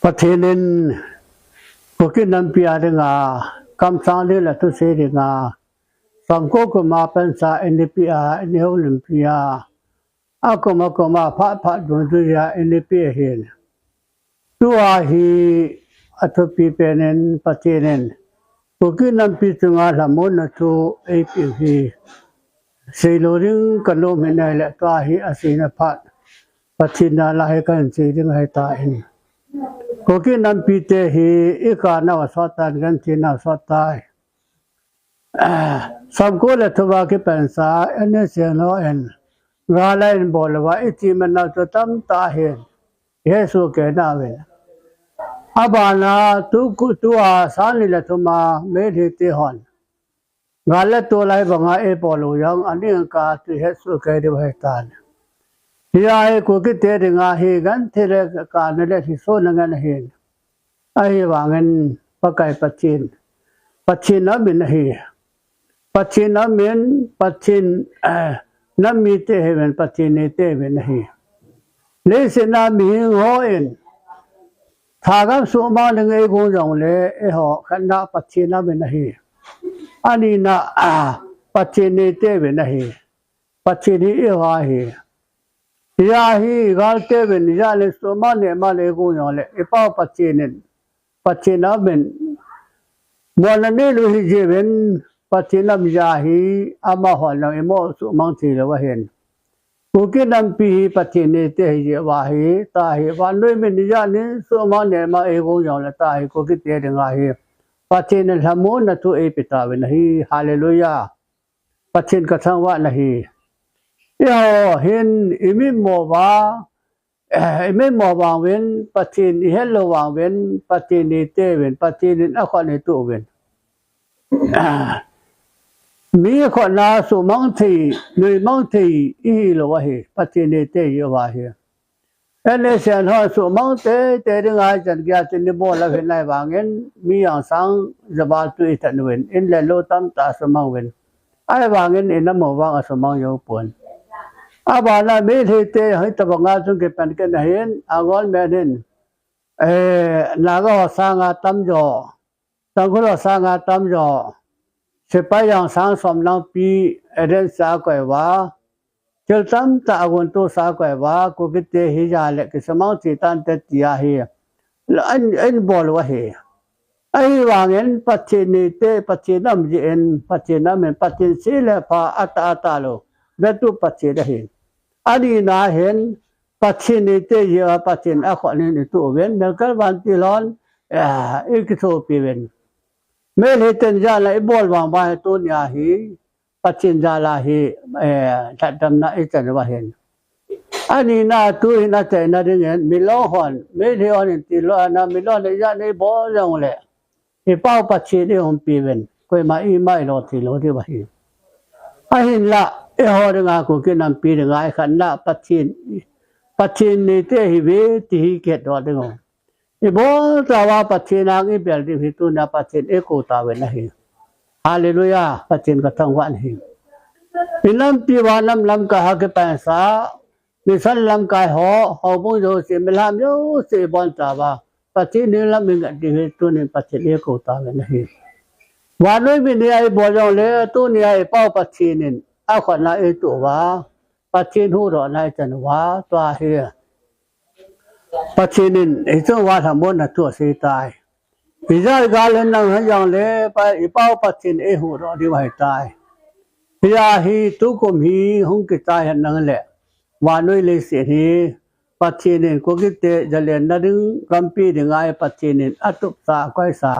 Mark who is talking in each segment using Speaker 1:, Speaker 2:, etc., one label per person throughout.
Speaker 1: ประเทศนั้นก็กินน้ำปีอะไรงากำสังเลยละทุเสด็จงาสังโฆก็มาเป็นสาเอ็นปีอาเนโอลิมปีอาอาก็มาพระดวงดุยาเอ็นปีเห็นตัวฮีอัตปีเป็นประเทศนั้นก็กินน้ำปีจงอาละมุนทุเอปีฮีเซโลริงกันโลมินัยละตัวฮีอาศินพัดปัจจินาลาให้กันเจริญให้ตายก็กินน้ำปีเตฮีอีกาณาวสตันกันที่นาสตายสังโฆและทว่ากิเป็นสาเอ็นเสียงน้อยงาไลน์บอกว่าอิจิมันนาจะตั้มตาเห็นเยซูเกนาเวนอาบานาตัวสานิละทุมาเมธิติหอนงาละตัวไลบังเอปอลูยังอันนี้กาตุเยซูเกดิบให้ตานยาเอกุกิเตริงาเฮกันเทเลกาเนเลทิโซนังเห็นไอวางันปะไกปัจจินนะบินเฮปัจจินนะมินปัจจินนัมมีเตเฮเวนปัจจินเตเวนเฮเลสนามีโหเอ็นทากันสุมานึงเอกุงจงเลเอหอขันนาปัจจินนะเวนเฮอันนี้นะปัจจินเตเวนเฮปัจจินเอวาเฮยาฮีกาลเตเวนยาเลสุมาเนมาเลกุงจงเลเอปาปัจจินนะเวนมวลนี้ลุหิเจเวนปัจจินามยาฮีอามาหอนเอโมสุมังทีเลวะเห็นกุกินัมปีปัจจินเตหิวาฮีตาฮีวันด้วยมินยานิสุมาเนมาเอกุงจงเลตาฮีกุกิเตริงาฮีปัจจินละมุนตุเอปิตาเวนฮีฮาเลลูยาปัจจินกะทังวะนะฮียาเห็นอิมิโมบาเวนปัจจินเฮลโลวางเวนปัจจินเตเวนปัจจินอะขอนิตุเวนมีคนนาสุมังทีนุยมังทีอีโลวะเฮปัจจินเตยวะเฮเอเลเซนฮอสุมังเตริงาจันกยาตินิโบละเวนไลวางเงินมีอย่างสังจบาตุอิตันเวนอินเลโลตัมตาสมังเวนไอวางเงินอินนโมวางสมังโยปวนอาบานาเมธิเตให้ตบงาสุงเกปันกันเห็นอากอนแม่นินนากอสางาตัมจอตังคุลสางาตัมจอสิไปยังสังสมนังปีเอเดนสากวยว่าเจลตัมตะอกุนตุสากวยว่ากุกิเตหิจาเลกิสมังจิตันเตติยาเฮอันบอลวะเฮไอวางเงินปัจจินเตปัจจินัมจิเอ็นปัจจินัมเอ็นปัจจินสิเลปะอัตาโลเวตุปัจจิเดเฮอันนี้นาเห็นปัจจินเตยะปัจจินอะขอนิตุเวนเดกลวันติลอนอีกโซปีเวนเมเลตันจาลาอิบอลวางบาตุนยาฮีปัจจินจาลาฮีตัดดำนาอิจันวะเห็นอันนี้นาตุยนาใจนาดิเงินมิลฮอนเมเลออนติลอนามิลอนยาในบ่จังเลอีเป้าปัจจินฮอมปีเวนกวยมาอีไมโลติโลดิวะฮีอันนี้ละเอหอรงากุกินัมปีรงาขันนาปัจจินเตหิเวติหิเกตวะดงอีโบตาวาปัจจินังอีเปลดิหิตุนาปัจจินเอโกตาเวนะหิฮาเลลูยาปัจจินกะทังวันหิอินัมปีวานัมลัมกะฮะเกปันสามิสัลลัมกะหอบุญโยสิมิลามโยสิบอนตาวาปัจจินลัมมิกะดิหิตุนิปัจจินเอโกตาเวนะหิวานุยบิเนียบ่จงเลตุเนียเป้าปัจจินินอะขอนาเอตุวาปัจจินหูรอนายจันวาตัวเฮปัจจินินไอจังวาทำมนต์ตัวสีตายวิจารกาลนังหันยังเลไปอีเป้าปัจจินเอหูรอดีไว้ตายยาฮีตุกุมฮีหงกิตายหันนังแหละวานุยเลเสียฮีปัจจินินกุกิเตจะเลียนนดึงกัมปีดึงไอปัจจินินอัตุสาก้อยสา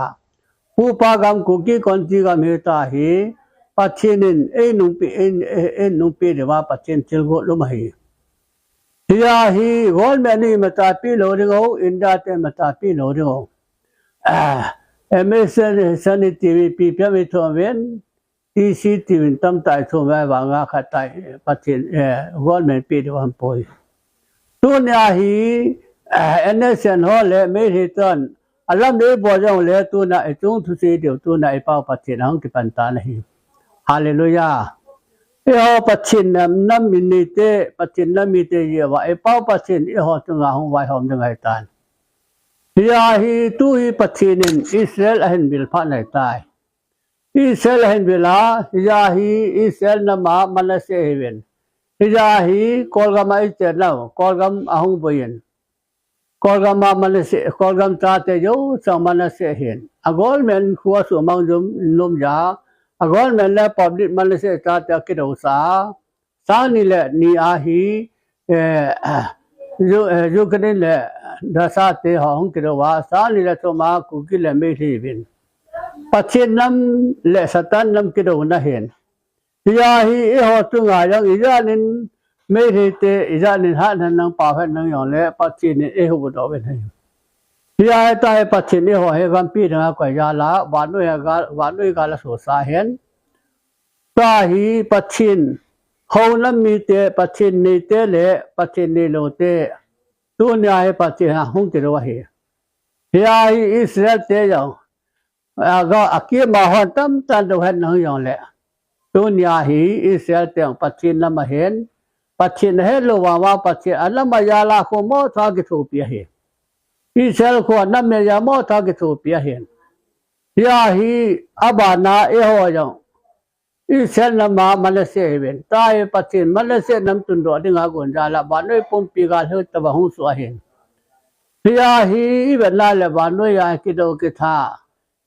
Speaker 1: ผู้ปากรรมกุกิคนจีกามเฮตาฮีปัจจินินเอนุปีเดว่าปัจจินจิลโกลุมหียาฮีกอลแมนี่มาตาปีโลดิโกอินดาเตมาตาปีโลดิโกเอเมซันทีวีปีเปียมิทเวนทีซีทีวินตั้มตายทวาวางาขัดตายปัจจินกอลแมนปีเดวันปอยตัวยาฮีเอเนเซนฮอลเลเมฮิตันอัลลัมเดบอจงเลตัวน่ะไอจงทุเสเดียวตัวน่ะไอเป้าปัจจินหังกิปันตานะฮีฮาเลลูยา ปัจฉินน้ำมินิเตปัจฉินน้ำมิเตเยว่าเป้าปัจฉินตึงหงไว้หอมตึงไงตานยาฮีตู้ฮีปัจฉินินอิสราเอลเห็นบิลพันไหนตายอิสราเอลเห็นบิลายาฮีอิสราเอลน้ำมันเสเฮเวนยาฮีกอลกามาอิเจนแล้วกอลกามหงบยันกอลกามามันเสกอลกามตาเตโยสังมันเสเห็นอกอลเมนขัวสุมังจุมนุมยาagol mele public malese ta ta kidosa sani le ni ahi yo kene le dasa te hong kidowa sani le to ma ku ki le me thi bin pachinam le satanam kido na hen ya hi ho tu nga yang ya nin me thi te ya nin ha nan pa phat nang yong le pachin ni ho bo do ben hai ya ta pachin ni ho he van pi da kwa ya la wa noi ga la so sa hen ta hi pachin ho lam mi te pachin ni te le pachin ni lo te tu nya he pachin ha hong ke ro he ya hi Israel te yong ga akie ma ho tam tan do han nang yong le tu nya hi Israel te pachin lam hen pachin he lo wa pachin alam ya la ko mo tha ke thu pi he Israel ko nam me ya mo tha ke thu pi hen ya hi abana ho yong Israel nama Malaysia even tai pachin Malaysia nam tundo dinga gon jala banoi pompi ga he tawa hu so hen ya hi ibna le banoi ya kido ke tha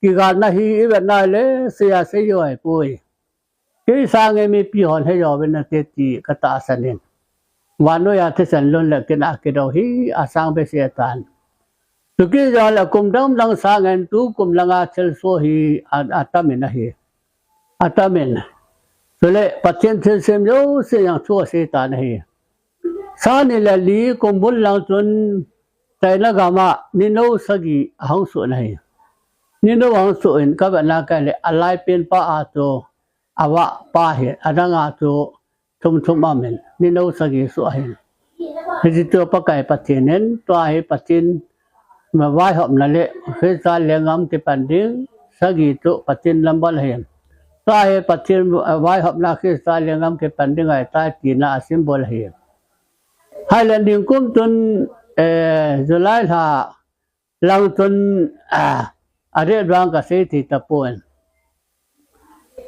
Speaker 1: ki ga na hi ibna le sia se yo ai poi ki sa nge mi pi hon he yo ben te ti ka ta sanin banoi ya the san lon le kina kido hi asang be se tan tu ki ja la kum dam lang sa ngen tu kum langa chel so hi atamin na hi atamin sole pachin thil sem yo se yang chu se ta nahi sa ni la li kum bul lang chun tai na ga ma ni no sagi hang su nahi ni no hang su in ka ba na ka le alai pen pa a to awa pa he adanga to thum ma men ni no sagi su hin hi to pa kai pachin nen to ai pachin ma wai hom na le he sa lengam ti pan ding sagi to pachin lambal hen sai pachin wai hop na ke sa lengam ke pandingai ta tina symbol hi highlanding kum tun July ha lang tun are bang ka se ti tapon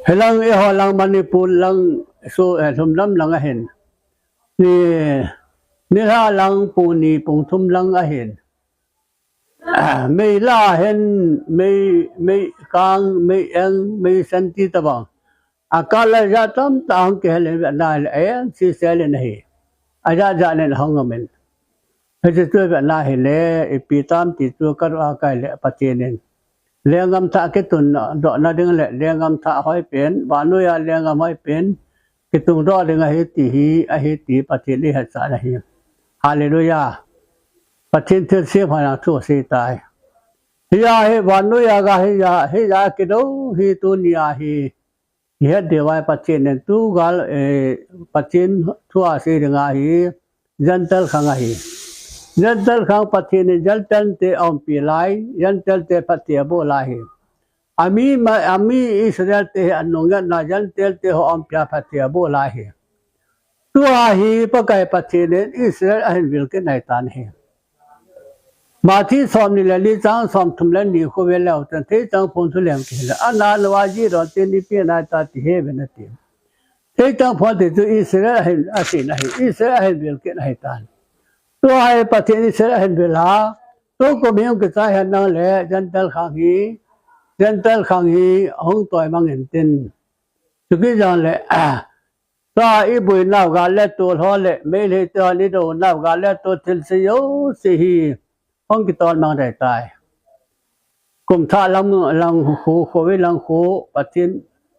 Speaker 1: helang ho lang Manipur lang so thum lam lang a hen ni ha lang pu ni pung thum lang a hen mei la hen mei kang mei eng mei santi tabang akala ja tam tang ke le na le si se le nahi aja ja le hong men he tu be na he le pi tam ti tu ka ra ka le patinen lengam tha ke tun do na ding le lengam tha hoi pen ba nu ya lengam hoi pen ke tung do ding he ti hi a he ti patin li ha sa nahi hallelujah pachin thil se phana thu se tai ya he wanu ya ga he ya kido hi tu nia hi he dewa pachin ne tu gal pachin thua se ringa hi jantal khanga hi jantal khang pachin ne jantal te om pi lai jantal te patia bo lai hi ami Israel te anonga na jantal te ho om pia patia bo lai hi tu hi pakai pachin ne Israel ahin vil ke nai tan hiมาที่สอมนี่แหละลีจังสอมทุมแล้วนี่โคเวแล้วแต่เทจังพงทุเลียงกิละอันนั้นว่าจีรอเตนี่เปียนาตาติเฮเวนติเทจังพอติตุอิสราเอลอาสินะอิสราเอลเบลกินะให้ตานตัวไอ้ประเทศอิสราเอลเบลาตัวก็มีองค์กษัตริย์นั่นแหละจันทัลขังฮีห้องต่อยมังเห็นตินสุกิจังแหละตัวอีบุยนาวกาเลตัวฮอเลไม่เลยตัวนี้โดนนาวกาเลตัวทิลซิโยสิฮีห้องกิตอนมังได้ตายกลุ่มท่าลังหูโควิลังหูปัจจิน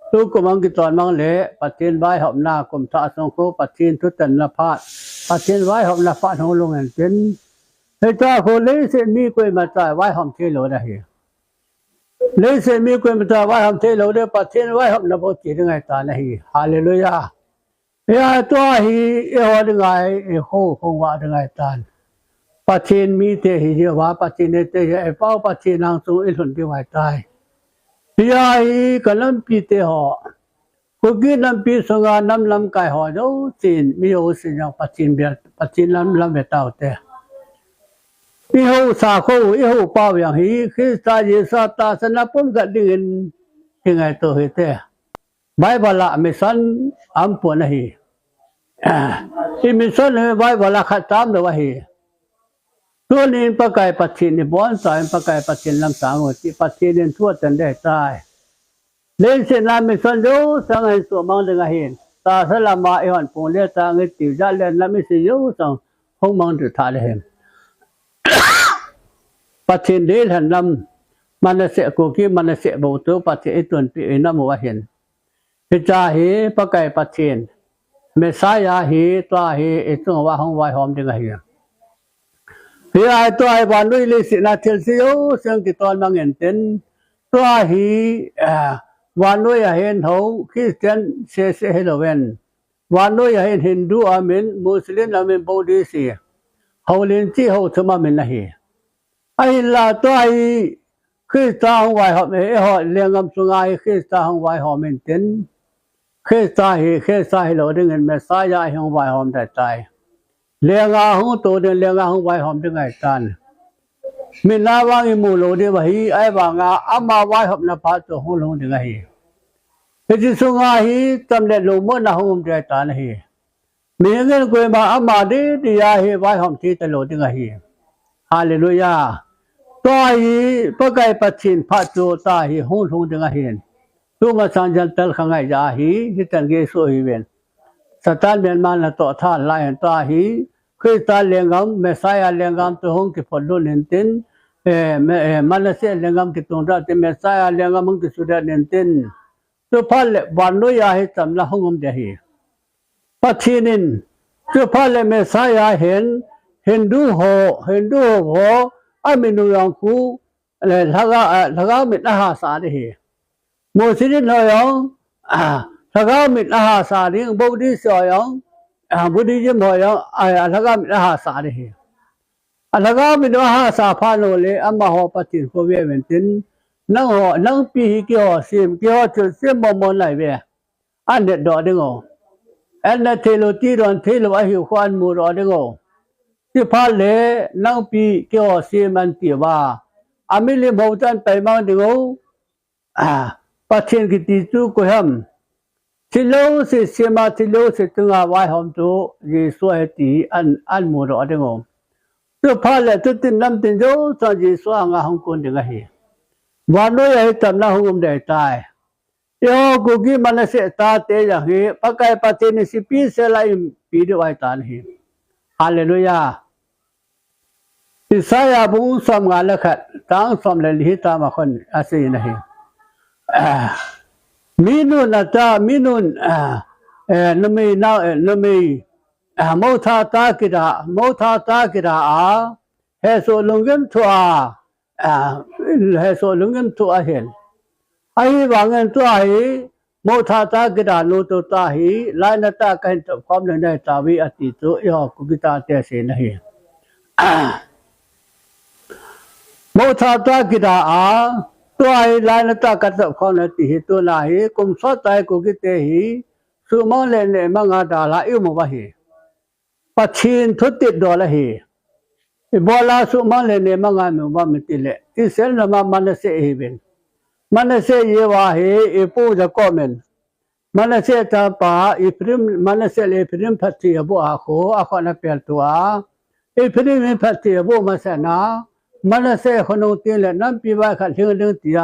Speaker 1: ทุกกลุ่มมังกิตอนมังเละปัจจินไว้หอบหน้ากลุ่มท่าสงโคปัจจินทุตันละพาดปัจจินไว้หอบละพาดของลงเห็นเป็นเฮ้ยตาโคเลยเส้นมีกล้วยมาตายไว้หอมเทโลได้เหรอเลยเส้นมีกล้วยมาตายไว้หอมเทโลได้ปัจจินไว้หอบละโพจิได้ไงตาได้เหรอฮาเลลูยาเฮ้ยตัวฮีเอวได้ไงเอโคคงว่าได้ไงตาปัจจินมีเตหิเยว่าปัจจินเตหิไอ้เป้าปัจจินางสูอิหลุนที่ไหวตายพี่ไอ้กำลังปีเตหอ กูกินำปีสงาน้ำลำไก่หอโยจีนมีโอสิญปัจจินเบียปัจจินลำเบตาเตอีโหสาโคอีโหป้าวอย่างฮีคริสตาเยซาตาสนับปุ่มกัดดินยังไงตัวเหตุไบเบิลมิสันอัมปวนฮีอีมิสันไบเบิลขัดตามเดวะฮีตัวนี้ปะไก่ปัจจินบอนสายปะไก่ปัจจินลำสางหัวที่ปัจจินทั่วจันได้ตายเล่นเส้นลำมิสันโยสังให้สวมังดึงเห็นตาสลามาเอวันปุ่นเลี้ยตาเงติวจัลเลนลำมิสิโยสังห้องมังดึงท่าเลยเห็นปัจจินเดลหันลำมันเสกกูกี้มันเสกบูตัวปัจจินตุนปีน้ำมัวเห็นพิจารีปะไก่ปัจจินเมสายาฮีตัวฮีตัวว่าห้องไว้หอมดึงเห็นพี่ไอตัวไอวันด้วยลิสินาเทลซิโอเสียงกิตอนมังเห็นเต็นตัวฮีวันด้วยเห็นเขาคริสเตียนเซเฮโลเวนวันด้วยเห็นฮินดูอามินมุสลิมอามินบูดิสีเขาเล่นที่เขาทำมามินนะฮีไอ้ลาตัวไอคริสต์ห้องไว้หอมเขาเลี้ยงกำสุงไอคริสต์ห้องไว้หอมเห็นเต็นคริสต์ฮีโลดึงเงินเมสายาห้องไว้หอมได้ใจเลี้ยงห้องตัวเดินเลี้ยงห้องไว้หอมดึงไงกันมินาวางิมูโลเดวะฮีไอ้บางอามาไว้หอมนับพาตัวห้องลงดึงไงเป็นที่สุงไอฮีจำเด็ดลงมั่วนะห้องใจตานฮีมีเงินกุยมาอามาดียาฮีไว้หอมที่ตลอดดึงไงฮาเลลูยาตัวฮีปะไก่ปัจฉินพระโจตาฮีห้องลงดึงไงตัวมาสังจันตัลขังไงยาฮีที่ตังเกสุฮีเวนสตาร์เมียนมาละต่อท่านลายตัวฮีคริสต์เลี้ยงกำเมสายาเลี้ยงกำตัวห้องที่พอดุนินตินมันเสียเลี้ยงกำที่ตรงนั้นที่เมสายาเลี้ยงกำมึงที่สุดนินตินตัวพัลเลวันนุยาให้จำละห้องเดียฮีปัจฉินินตัวพัลเลเมสายาเห็นฮินดูโฮอามินุยังคูเลยลักมิตรอาหาสาดีมุสลิมเราอย่างลักมิตรอาหาสาดีบุตรที่สองบุตรที่มอยลักมิตรอาหาสาดีลักมิตรอาหาสาพาโนเลอามาหอปฏิโคเวเวนตินนั่งปีเกี่ยวซิมเกี่ยวจุดซิมมอนไหลเวอันเด็ดดอดึงอ๋ออันนั้นเทโลตีรอนเทโลอาหิวควันมูรอดึงอ๋อที่พาเลนั่งปีเกี่ยวซิมันตีว่าอามิลิมาวตันไปมังดึงอ๋อปัจเจกกิติจูกุฮัมที่โลสิเสียมาที่โลสิตึงอาไว้หอมตัวเยซูให้ตีอันมูรอดึงอ๋อที่พาเลตุตินน้ำตินโจสังเยซูอ่างห้องคนดึงให้วันนู้นให้ตำนาห้องได้ตายโยกุกิมันเสียตาเตยอย่างนี้ปะไก่ปัจเจนิสิปีเสลายปีเดียวไว้ตานฮีฮาเลลูยาอิสายาบุญสมงานละขัดตั้งสมเลลิตามาคนอาศัยนะฮีมินุนนะจ๊ะมินุนนมีนาวนมีโมทาตากิดาเฮโซลุงกันทัวเฮโซลุงกันทัวเห็นไอ้บางเงินตัวไอ้โมทาตากิดาโนตุตาฮีลายนตากันตความในตาวิอติโตยอกุกิตาเตเสนะฮีโมทาตากิดาตัวไอ้ลายนตากันตความในติหิตัวนาฮีกุมสวดไตกุกิเตฮีสุมังเลเนมังอาดาลาอิมวะฮีปัจฉินทุติดอละฮีบอลาสุมังเลเนมังอามิวะมิติเลอิเซลนมามันเสฮีเบนมันเสียเยว่าเฮอีปูจะก้มนมันเสียตาป่าอีพริมมันเสียเลพริมพัดที่บัวอาโคนับเปลี่ยนตัวอีพริมพัดที่บัวมาเสนามันเสียคนนู้นตีเลยน้ำปีว่าขัดเชิงเรื่องตีย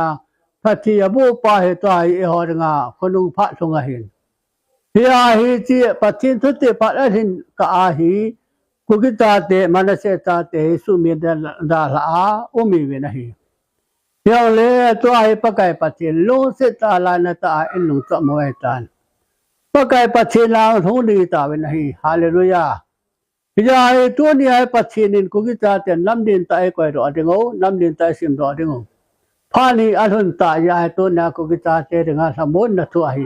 Speaker 1: พัดที่บัวป่าเหตุไอหอดงาคนนู้นพระทรงเห็นเฮียฮีจีปัจจินทุติปัจจินกาฮีกุกิตาเตมันเสียตาเตสุมีดาลาอุมีเวนะฮียังเลยตัวไอ้ปะไก่ปัจจินลูสิตาลานตาอินลุงสมวยตันปะไก่ปัจจินลางทุลีตาเวนะฮีฮาเลลูยาพิจารณาตัวนี้ไอ้ปัจจินินกุกิตาเตน้ำดินตาไอ้ก้อยรอดึงเอาน้ำดินตาซิมรอดึงเอาพานีอันหุนตายาตัวนี้กุกิตาเตดึงอาสมุนนะตัวฮี